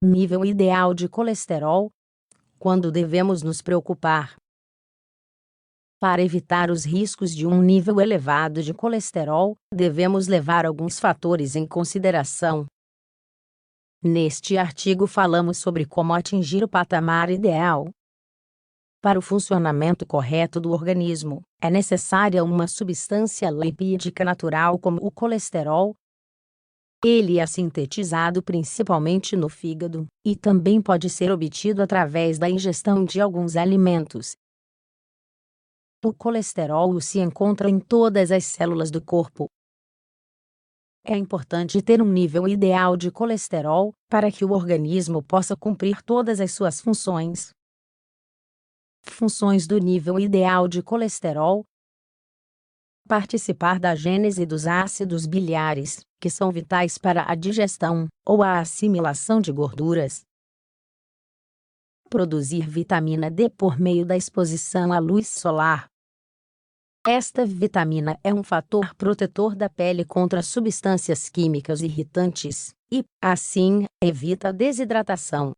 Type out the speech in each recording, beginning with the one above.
Nível ideal de colesterol. Quando devemos nos preocupar? Para evitar os riscos de um nível elevado de colesterol, devemos levar alguns fatores em consideração. Neste artigo falamos sobre como atingir o patamar ideal. Para o funcionamento correto do organismo, é necessária uma substância lipídica natural como o colesterol. Ele é sintetizado principalmente no fígado, e também pode ser obtido através da ingestão de alguns alimentos. O colesterol se encontra em todas as células do corpo. É importante ter um nível ideal de colesterol, para que o organismo possa cumprir todas as suas funções. Funções do nível ideal de colesterol: participar da gênese dos ácidos biliares, que são vitais para a digestão, ou a assimilação de gorduras. Produzir vitamina D por meio da exposição à luz solar. Esta vitamina é um fator protetor da pele contra substâncias químicas irritantes, e, assim, evita a desidratação.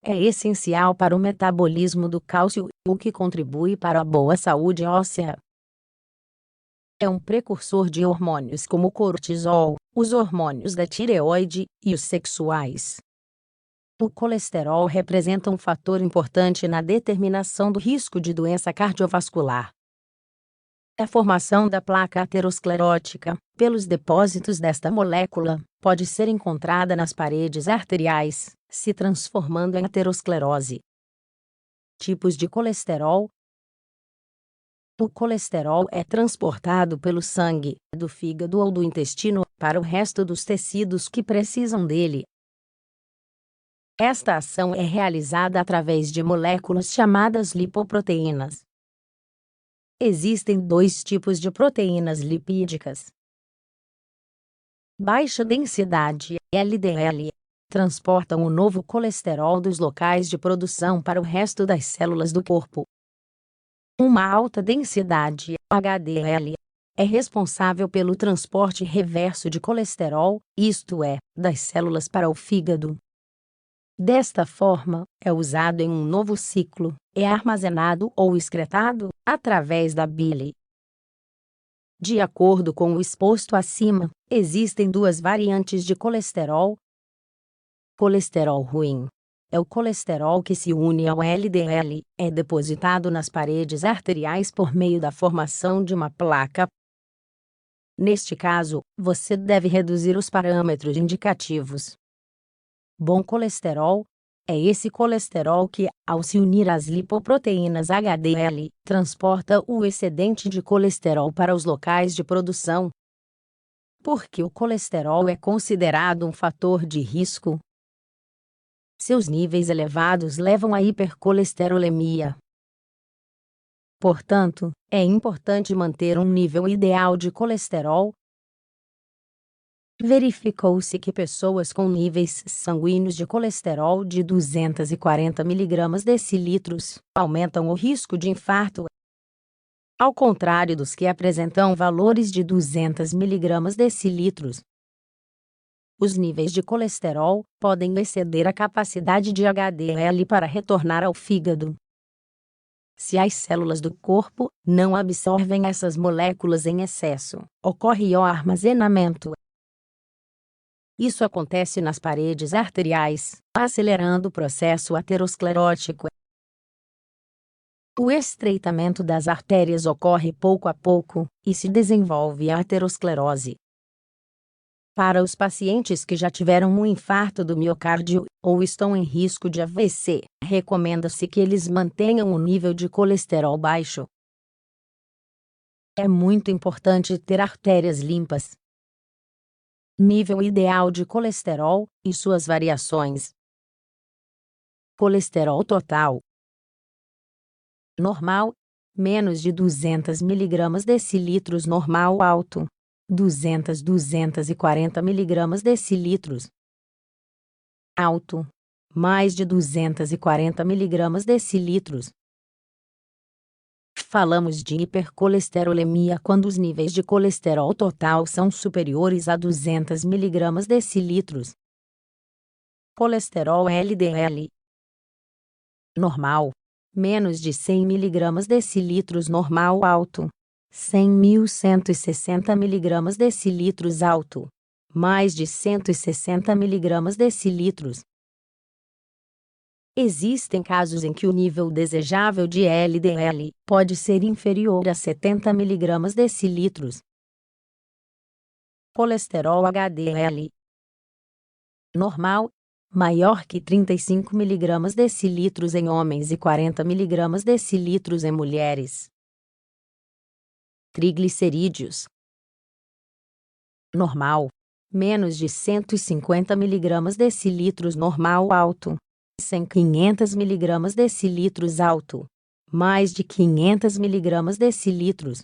É essencial para o metabolismo do cálcio, o que contribui para a boa saúde óssea. É um precursor de hormônios como o cortisol, os hormônios da tireoide e os sexuais. O colesterol representa um fator importante na determinação do risco de doença cardiovascular. A formação da placa aterosclerótica, pelos depósitos desta molécula, pode ser encontrada nas paredes arteriais, se transformando em aterosclerose. Tipos de colesterol. O colesterol é transportado pelo sangue, do fígado ou do intestino, para o resto dos tecidos que precisam dele. Esta ação é realizada através de moléculas chamadas lipoproteínas. Existem dois tipos de proteínas lipídicas. Baixa densidade, LDL, transportam o novo colesterol dos locais de produção para o resto das células do corpo. Uma alta densidade, HDL, é responsável pelo transporte reverso de colesterol, isto é, das células para o fígado. Desta forma, é usado em um novo ciclo, é armazenado ou excretado, através da bile. De acordo com o exposto acima, existem duas variantes de colesterol. Colesterol ruim é o colesterol que se une ao LDL, é depositado nas paredes arteriais por meio da formação de uma placa. Neste caso, você deve reduzir os parâmetros indicativos. Bom colesterol é esse colesterol que, ao se unir às lipoproteínas HDL, transporta o excedente de colesterol para os locais de produção. Por que o colesterol é considerado um fator de risco? Seus níveis elevados levam à hipercolesterolemia. Portanto, é importante manter um nível ideal de colesterol. Verificou-se que pessoas com níveis sanguíneos de colesterol de 240 mg/dl aumentam o risco de infarto, ao contrário dos que apresentam valores de 200 mg/dl. Os níveis de colesterol podem exceder a capacidade de HDL para retornar ao fígado. Se as células do corpo não absorvem essas moléculas em excesso, ocorre o armazenamento. Isso acontece nas paredes arteriais, acelerando o processo aterosclerótico. O estreitamento das artérias ocorre pouco a pouco, e se desenvolve a aterosclerose. Para os pacientes que já tiveram um infarto do miocárdio, ou estão em risco de AVC, recomenda-se que eles mantenham o nível de colesterol baixo. É muito importante ter artérias limpas. Nível ideal de colesterol e suas variações. Colesterol total normal, menos de 200 mg/dl normal alto, 240 mg/dl. Alto, mais de 240 mg/dl. Falamos de hipercolesterolemia quando os níveis de colesterol total são superiores a 200 mg/dl. Colesterol LDL normal, menos de 100 mg decilitros normal alto, 100.160 mg decilitros alto, mais de 160 mg decilitros. Existem casos em que o nível desejável de LDL pode ser inferior a 70 mg decilitros. Colesterol HDL normal, maior que 35 mg decilitros em homens e 40 mg decilitros em mulheres. Triglicerídeos normal, menos de 150 mg decilitros normal alto, 500 mg decilitros alto, mais de 500 mg decilitros.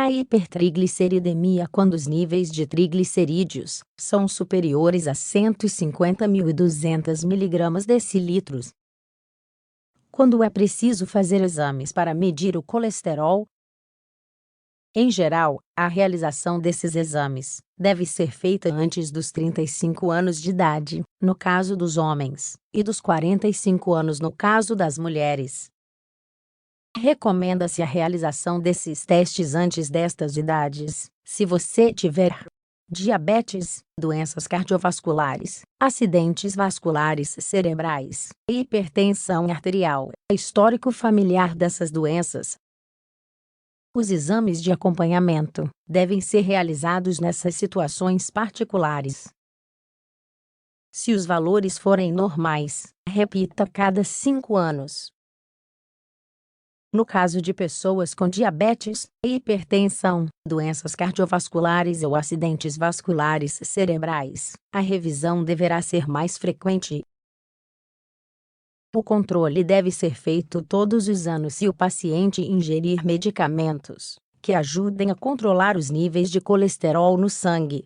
A hipertrigliceridemia quando os níveis de triglicerídeos são superiores a 150.200 mg decilitros. Quando é preciso fazer exames para medir o colesterol? Em geral, a realização desses exames deve ser feita antes dos 35 anos de idade, no caso dos homens, e dos 45 anos no caso das mulheres. Recomenda-se a realização desses testes antes destas idades, se você tiver diabetes, doenças cardiovasculares, acidentes vasculares cerebrais, hipertensão arterial, histórico familiar dessas doenças. Os exames de acompanhamento devem ser realizados nessas situações particulares. Se os valores forem normais, repita a cada 5 anos. No caso de pessoas com diabetes, hipertensão, doenças cardiovasculares ou acidentes vasculares cerebrais, a revisão deverá ser mais frequente. O controle deve ser feito todos os anos se o paciente ingerir medicamentos que ajudem a controlar os níveis de colesterol no sangue,